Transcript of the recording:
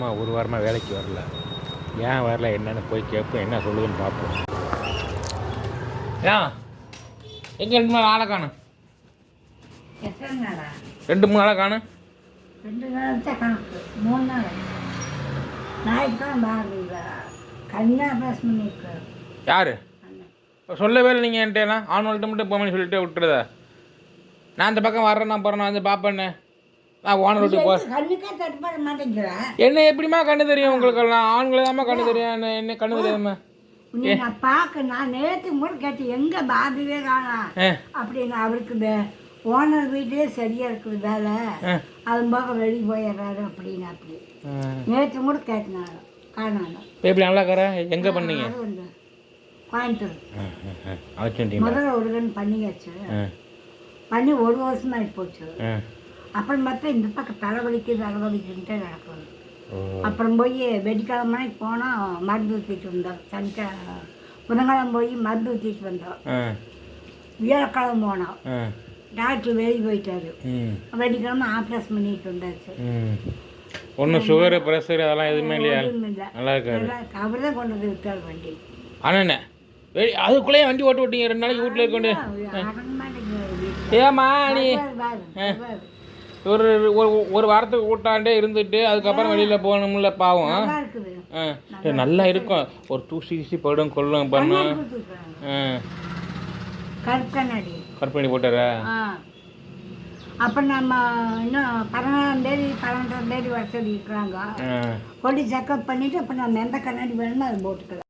அம்மா ஒரு வாரமாக வேலைக்கு வரல. ஏன் வரல என்னன்னு போய் கேட்போம், என்ன சொல்லுதுன்னு பார்ப்போம். ஏன் எங்கே 2 நாள் ஆளை காணும்? 2-3 நாளாக காணும். 2 நாள் தான் கணக்கு. 3 நாள் ஞாயிற்றுக்கிழமை கண்ணா ப்ளஸ் பண்ணிருக்கு. யார் சொல்லவே இல்லை நீங்கள் என்கிட்டலாம்? ஆணுவல்கிட்ட மட்டும் போகணும்னு சொல்லிட்டு விட்டுறதா? நான் அந்த பக்கம் வர்றேன், நான் போகிறேன், நான் வந்து பார்ப்பேன்னே. நான் ஓனர் வீட்டுக்கு கண்ணுக்கே தட்டுப்பட மாட்டேங்கிறேன். என்ன எப்படிமா கண்ணு தெரியும் உங்களுக்கெல்லாம்? ஆண்களை தாம்மா கண்ணு தெரியும், என்ன கண்ணு தெரியாதும்மா? நான் பார்க்க நான் நேற்று கூட கேட்டேன், எங்கே பாபிவே காணா அப்படின்னு. அவருக்கு இந்த ஓனர் வீட்டே சரியாக இருக்குது வேலை, அது போக வெளியே போயிடுறாரு அப்படின்னு. அப்படி நேற்று கூட கேட்டேன், காணாங்க. எப்படி நல்லா கரை எங்கே பண்ணீங்க? கோயம்புத்தூர் முதல்ல ஒரு கண் பண்ணியாச்சு. பண்ணி 1 வருஷம் ஆகி போச்சு. அப்புறம் பார்த்தா இந்த பக்கம் தலைவலிக்குன்ட்டு நடக்குது. அப்புறம் போய் வெள்ளிக்கிழமை போனால் மருந்து ஊற்றிட்டு வந்தோம். புதன்கிழமை போய் மருந்து ஊற்றிட்டு வந்தோம். வியாழக்கிழமை போனோம், டாக்டர் வெளியே போயிட்டாரு. வெள்ளிக்கிழமை ஆப்ரேஷன் பண்ணிட்டு வந்தாச்சு. ஒன்றும் சுகரு ப்ரெஷர் அதெல்லாம் எதுவுமே இல்லையா? நல்லா இருக்காரு. அவர் தான் கொண்டு வந்து விட்டார் வண்டி. ஆனால் அதுக்குள்ளேயே வண்டி ஓட்டு விட்டீங்க 2 நாளைக்கு வீட்டில் இருக்கொண்டு. ஏமா நீ ஒரு வாரத்துக்கு கூட்டாண்டே இருந்துட்டு அதுக்கப்புறம் வெளியில் போகணும்ல பாவம். நல்லா இருக்கும். ஒரு தூசி கீசி படும் கொள்ளும் பண்ண. கற்பனை போட்டாரா? அப்போ நம்ம இன்னும் 14ஆம் தேதி 12ஆம் தேதி வர சொல்லி இருக்கிறாங்க. கொண்டு செக்அப் பண்ணிவிட்டு அப்போ நம்ம எந்த கண்ணாடி வேணுமோ அது போட்டுக்கலாம்.